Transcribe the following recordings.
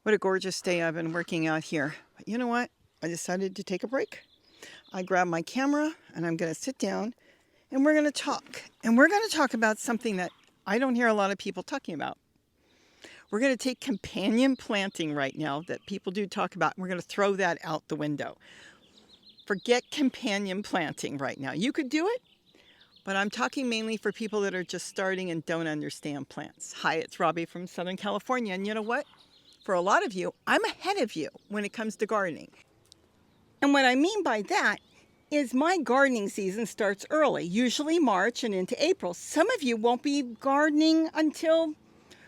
What a gorgeous day I've been working out here. But you know what? I decided to take a break. I grabbed my camera and I'm going to sit down and we're going to talk. And we're going to talk about something that I don't hear a lot of people talking about. We're going to take companion planting right now that people do talk about. And we're going to throw that out the window. Forget companion planting right now. You could do it, but I'm talking mainly for people that are just starting and don't understand plants. Hi, it's Robbie from Southern California. And you know what? For a lot of you, I'm ahead of you when it comes to gardening. And what I mean by that is my gardening season starts early, usually March and into April. Some of you won't be gardening until,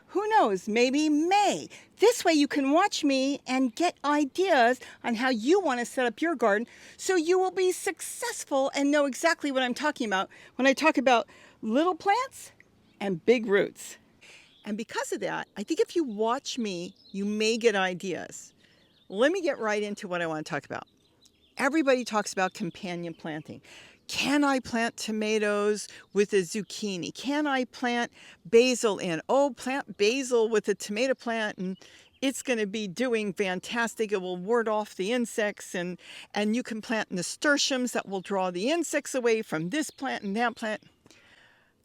who knows, maybe May. This way you can watch me and get ideas on how you want to set up your garden so you will be successful and know exactly what I'm talking about when I talk about little plants and big roots. And because of that, I think if you watch me, you may get ideas. Let me get right into what I want to talk about. Everybody talks about companion planting. Can I plant tomatoes with a zucchini? Can I plant basil in? Oh, plant basil with a tomato plant and it's going to be doing fantastic. It will ward off the insects and you can plant nasturtiums that will draw the insects away from this plant and that plant.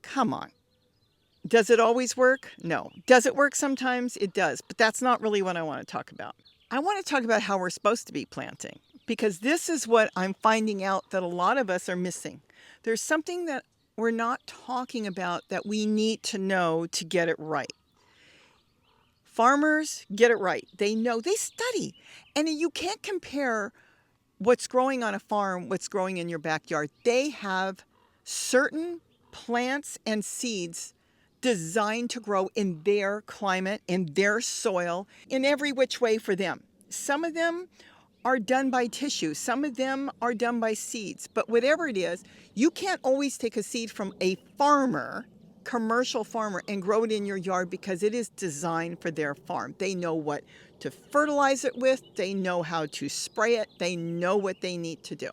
Come on. Does it always work? No. Does it work sometimes? It does, but that's not really what I want to talk about. I want to talk about how we're supposed to be planting, because this is what I'm finding out that a lot of us are missing. There's something that we're not talking about that we need to know to get it right. Farmers get it right. They know, they study, and you can't compare what's growing on a farm, what's growing in your backyard. They have certain plants and seeds designed to grow in their climate, in their soil, in every which way for them. Some of them are done by tissue. Some of them are done by seeds. But whatever it is, you can't always take a seed from a farmer, commercial farmer, and grow it in your yard because it is designed for their farm. They know what to fertilize it with. They know how to spray it. They know what they need to do.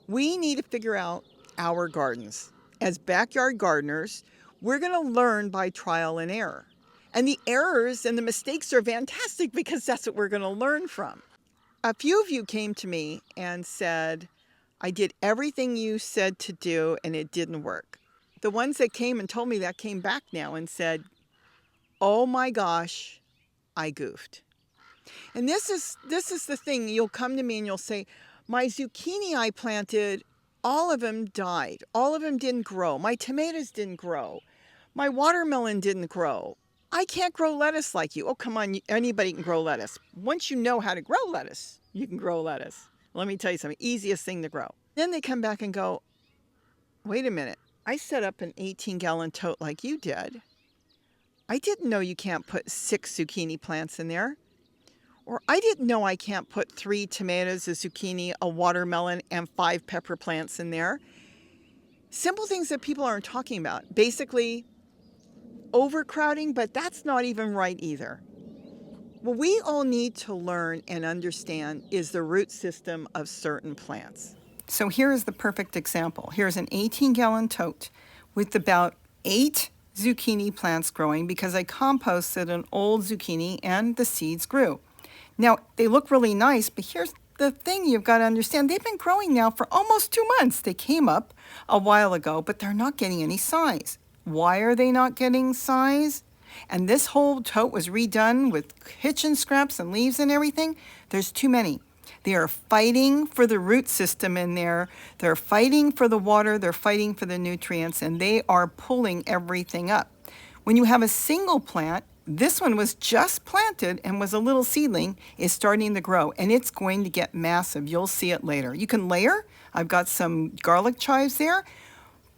We need to figure out our gardens. As backyard gardeners, we're going to learn by trial and error. And the errors and the mistakes are fantastic because that's what we're going to learn from. A few of you came to me and said, I did everything you said to do and it didn't work. The ones that came and told me that came back now and said, oh my gosh, I goofed. And this is the thing. You'll come to me and you'll say, my zucchini I planted, all of them died. All of them didn't grow. My tomatoes didn't grow. My watermelon didn't grow. I can't grow lettuce like you. Oh, come on. Anybody can grow lettuce. Once you know how to grow lettuce, you can grow lettuce. Let me tell you something. Easiest thing to grow. Then they come back and go, wait a minute. I set up an 18-gallon tote like you did. I didn't know you can't put 6 zucchini plants in there. Or I didn't know I can't put 3 tomatoes, a zucchini, a watermelon, and 5 pepper plants in there. Simple things that people aren't talking about. Basically, overcrowding, but that's not even right either. What we all need to learn and understand is the root system of certain plants. So here is the perfect example. Here's an 18-gallon tote with about 8 zucchini plants growing because I composted an old zucchini and the seeds grew. Now, they look really nice, but here's the thing you've got to understand. They've been growing now for almost 2 months. They came up a while ago, but they're not getting any size. Why are they not getting size? And this whole tote was redone with kitchen scraps and leaves and everything. There's too many. They are fighting for the root system in there. They're fighting for the water. They're fighting for the nutrients, and they are pulling everything up. When you have a single plant, this one was just planted and was a little seedling, is starting to grow, and it's going to get massive. You'll see it later. You can layer. I've got some garlic chives there,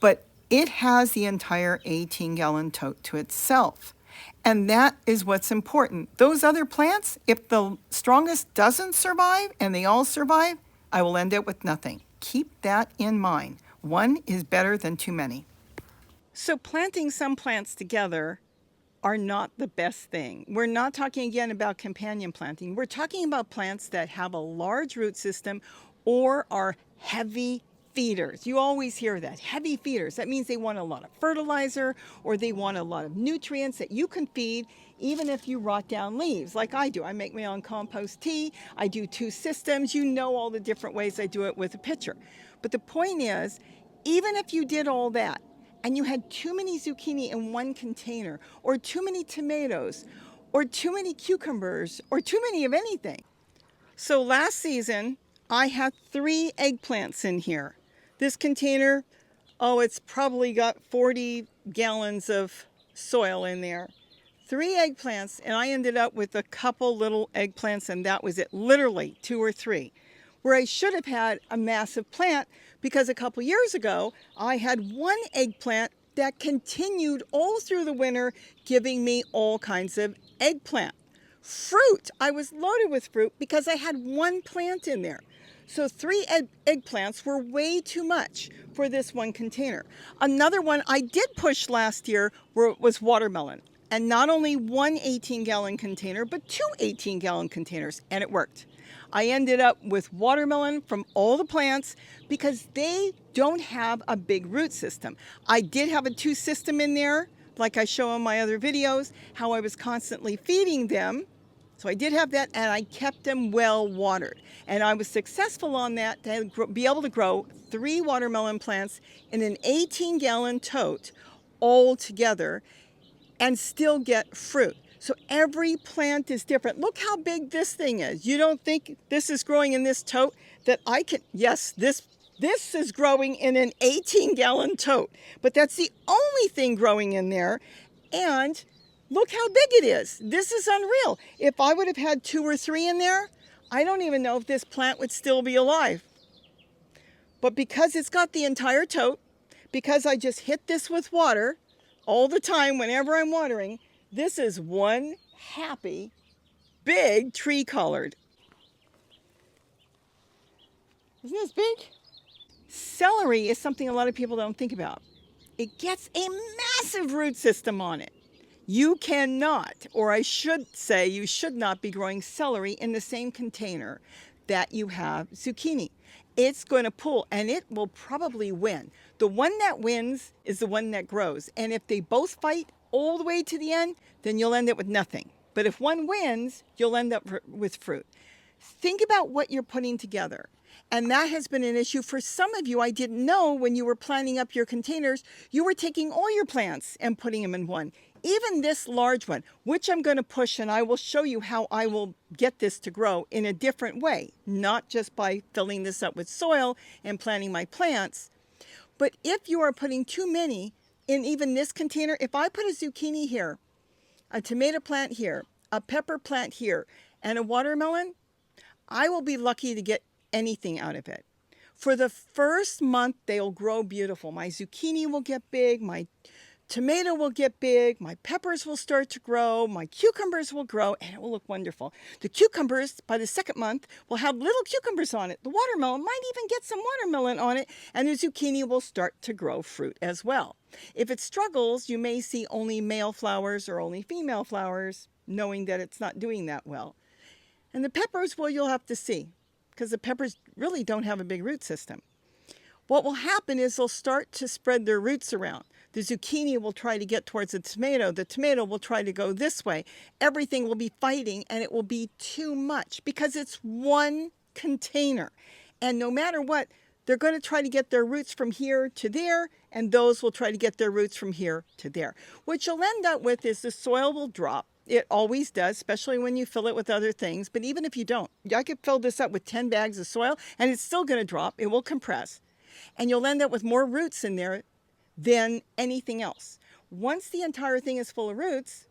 but it has the entire 18-gallon tote to itself. And that is what's important. Those other plants, if the strongest doesn't survive and they all survive, I will end up with nothing. Keep that in mind. One is better than too many. So planting some plants together are not the best thing. We're not talking again about companion planting. We're talking about plants that have a large root system or are heavy feeders. You always hear that, heavy feeders. That means they want a lot of fertilizer or they want a lot of nutrients that you can feed even if you rot down leaves like I do. I make my own compost tea. I do 2 systems. You know all the different ways I do it with a pitcher. But the point is, even if you did all that and you had too many zucchini in one container or too many tomatoes or too many cucumbers or too many of anything. So last season, I had 3 eggplants in here. This container, oh, it's probably got 40 gallons of soil in there. 3 eggplants, and I ended up with a couple little eggplants, and that was it, literally 2 or 3. Where I should have had a massive plant, because a couple years ago, I had 1 eggplant that continued all through the winter, giving me all kinds of eggplant. Fruit, I was loaded with fruit because I had 1 plant in there. So 3 eggplants were way too much for this 1 container. Another one I did push last year was watermelon. And not only 1 18-gallon container, but 2 18-gallon containers, and it worked. I ended up with watermelon from all the plants because they don't have a big root system. I did have a 2 system in there, like I show in my other videos, how I was constantly feeding them. So I did have that, and I kept them well watered. And I was successful on that to be able to grow 3 watermelon plants in an 18-gallon tote all together and still get fruit. So every plant is different. Look how big this thing is. You don't think this is growing in this tote that I can, yes, this is growing in an 18-gallon tote, but that's the only thing growing in there. And look how big it is. This is unreal. If I would have had 2 or 3 in there, I don't even know if this plant would still be alive. But because it's got the entire tote, because I just hit this with water all the time whenever I'm watering, this is one happy, big tree collard. Isn't this big? Celery is something a lot of people don't think about. It gets a massive root system on it. You cannot, or I should say you should not be growing celery in the same container that you have zucchini. It's going to pull, and it will probably win. The one that wins is the one that grows. And if they both fight all the way to the end, then you'll end up with nothing. But if one wins, you'll end up with fruit. Think about what you're putting together. And that has been an issue for some of you. I didn't know when you were planning up your containers, you were taking all your plants and putting them in one. Even this large one, which I'm going to push, and I will show you how I will get this to grow in a different way, not just by filling this up with soil and planting my plants. But if you are putting too many in even this container, if I put a zucchini here, a tomato plant here, a pepper plant here, and a watermelon, I will be lucky to get anything out of it. For the first month, they'll grow beautiful. My zucchini will get big, my tomato will get big, my peppers will start to grow, my cucumbers will grow, and it will look wonderful. The cucumbers, by the second month, will have little cucumbers on it. The watermelon might even get some watermelon on it, and the zucchini will start to grow fruit as well. If it struggles, you may see only male flowers or only female flowers, knowing that it's not doing that well. And the peppers, well, you'll have to see, because the peppers really don't have a big root system. What will happen is they'll start to spread their roots around. The zucchini will try to get towards the tomato will try to go this way. Everything will be fighting, and it will be too much because it's one container. And no matter what, they're going to try to get their roots from here to there, and those will try to get their roots from here to there. What you'll end up with is the soil will drop. It always does, especially when you fill it with other things. But even if you don't, I could fill this up with 10 bags of soil, and it's still going to drop. It will compress. And you'll end up with more roots in there than anything else. Once the entire thing is full of roots,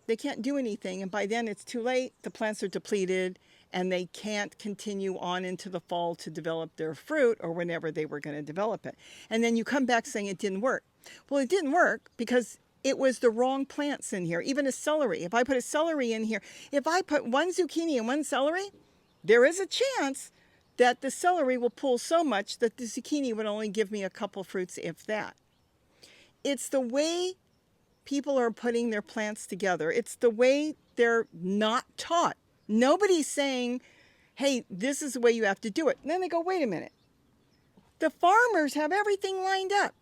they can't do anything. And by then it's too late. The plants are depleted, and they can't continue on into the fall to develop their fruit or whenever they were going to develop it. And then you come back saying it didn't work. Well, it didn't work because it was the wrong plants in here. Even a celery. If I put a celery in here, if I put 1 zucchini and 1 celery, there is a chance that the celery will pull so much that the zucchini would only give me a couple fruits, if that. It's the way people are putting their plants together. It's the way they're not taught. Nobody's saying, hey, this is the way you have to do it. And then they go, wait a minute. The farmers have everything lined up.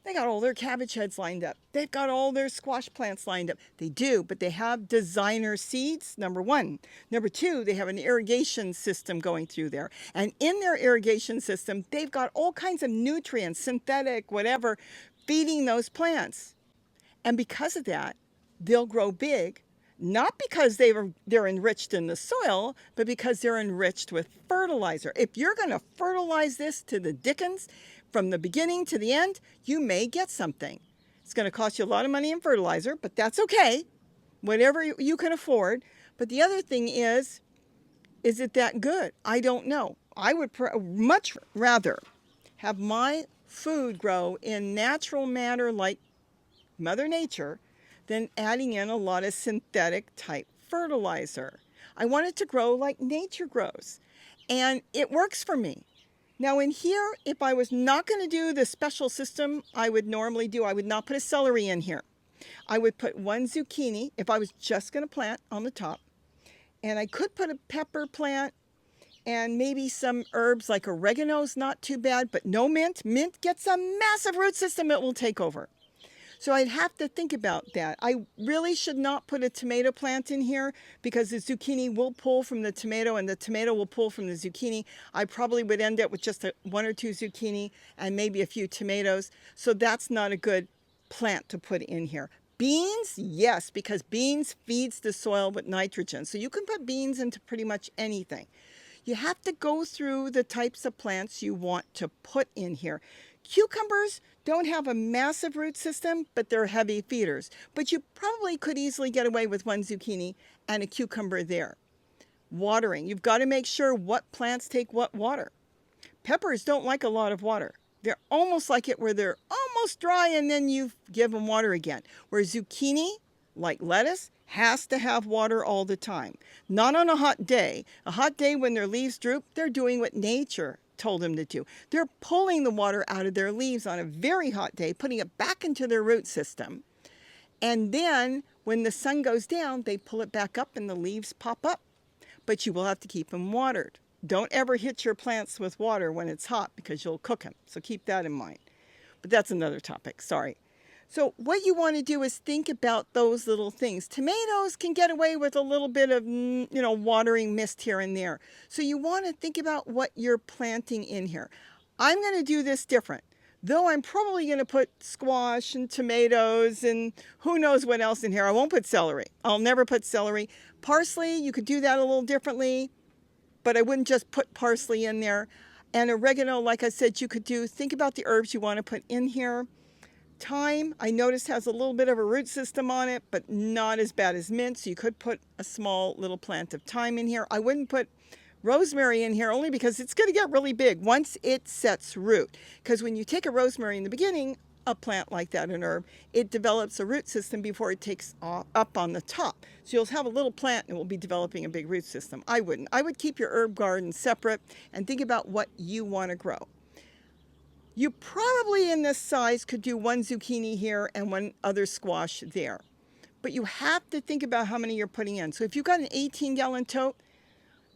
They got all their cabbage heads lined up. They've got all their squash plants lined up. They do, but they have designer seeds, number one. Number two, they have an irrigation system going through there. And in their irrigation system, they've got all kinds of nutrients, synthetic, whatever, feeding those plants. And because of that, they'll grow big, not because they're enriched in the soil, but because they're enriched with fertilizer. If you're going to fertilize this to the dickens, from the beginning to the end, you may get something. It's going to cost you a lot of money in fertilizer, but that's okay. Whatever you can afford. But the other thing is it that good? I don't know. I would much rather have my food grow in natural matter like Mother Nature than adding in a lot of synthetic type fertilizer. I want it to grow like nature grows. And it works for me. Now in here, if I was not going to do the special system I would normally do, I would not put a celery in here. I would put one zucchini if I was just going to plant on the top. And I could put a pepper plant and maybe some herbs like oregano's not too bad, but no mint. Mint gets a massive root system it will take over. So I'd have to think about that. I really should not put a tomato plant in here because the zucchini will pull from the tomato and the tomato will pull from the zucchini. I probably would end up with just one or two zucchini and maybe a few tomatoes. So that's not a good plant to put in here. Beans, yes, because beans feeds the soil with nitrogen. So you can put beans into pretty much anything. You have to go through the types of plants you want to put in here. Cucumbers don't have a massive root system, but they're heavy feeders. But you probably could easily get away with one zucchini and a cucumber there. Watering. You've got to make sure what plants take what water. Peppers don't like a lot of water. They're almost like it where they're almost dry and then you give them water again. Where zucchini, like lettuce, has to have water all the time. Not on a hot day. A hot day when their leaves droop, they're doing what nature told them to do. They're pulling the water out of their leaves on a very hot day, putting it back into their root system. And then when the sun goes down, they pull it back up and the leaves pop up. But you will have to keep them watered. Don't ever hit your plants with water when it's hot because you'll cook them. So keep that in mind. But that's another topic, sorry. So what you want to do is think about those little things. Tomatoes can get away with a little bit of, watering mist here and there. So you want to think about what you're planting in here. I'm going to do this different. Though I'm probably going to put squash and tomatoes and who knows what else in here. I won't put celery. I'll never put celery. Parsley, you could do that a little differently, but I wouldn't just put parsley in there. And oregano, like I said, you could do. Think about the herbs you want to put in here. Thyme, I noticed, has a little bit of a root system on it, but not as bad as mint. So you could put a small little plant of thyme in here. I wouldn't put rosemary in here only because it's going to get really big once it sets root. Because when you take a rosemary in the beginning, a plant like that, an herb, it develops a root system before it takes up on the top. So you'll have a little plant and it will be developing a big root system. I wouldn't. I would keep your herb garden separate and think about what you want to grow. You probably in this size could do one zucchini here and one other squash there. But you have to think about how many you're putting in. So if you've got an 18-gallon tote,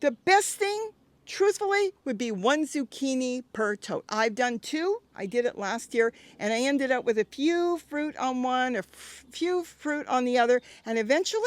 the best thing, truthfully, would be one zucchini per tote. I've done two. I did it last year, and I ended up with a few fruit on one, a few fruit on the other, and eventually,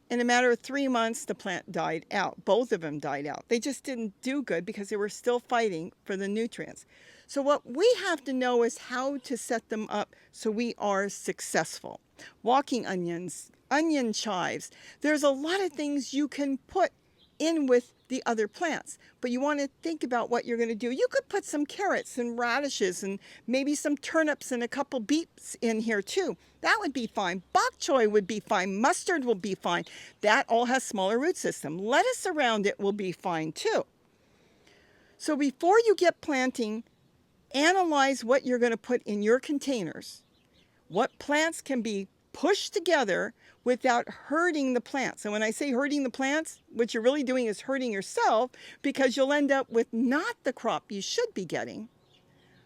in a matter of 3 months, the plant died out. Both of them died out. They just didn't do good because they were still fighting for the nutrients. So what we have to know is how to set them up so we are successful. Walking onions, onion chives. There's a lot of things you can put in with the other plants, but you want to think about what you're going to do. You could put some carrots and radishes and maybe some turnips and a couple beets in here too. That would be fine. Bok choy would be fine. Mustard will be fine. That all has smaller root system. Lettuce around it will be fine too. So before you get planting, analyze what you're going to put in your containers. What plants can be pushed together without hurting the plants. And when I say hurting the plants, what you're really doing is hurting yourself because you'll end up with not the crop you should be getting,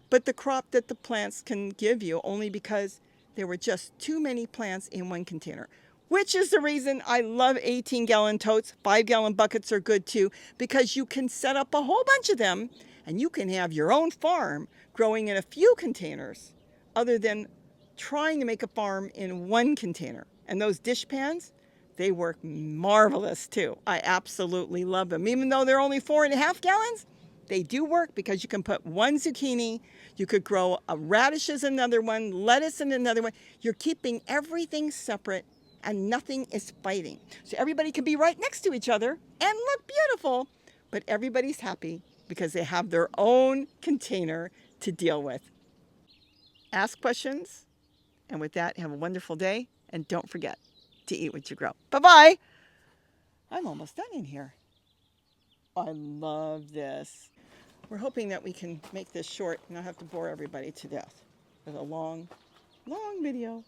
but the crop that the plants can give you only because there were just too many plants in one container. Which is the reason I love 18-gallon totes. 5-gallon buckets are good too because you can set up a whole bunch of them And you can have your own farm growing in a few containers other than trying to make a farm in one container. And those dish pans, they work marvelous too. I absolutely love them. Even though they're only 4.5 gallons, they do work because you can put one zucchini, you could grow a radishes in another one, lettuce in another one. You're keeping everything separate and nothing is fighting. So everybody can be right next to each other and look beautiful, but everybody's happy because they have their own container to deal with. Ask questions, and with that, have a wonderful day, and don't forget to eat what you grow. Bye-bye. I'm almost done in here. I love this. We're hoping that we can make this short and not have to bore everybody to death with a long, long video.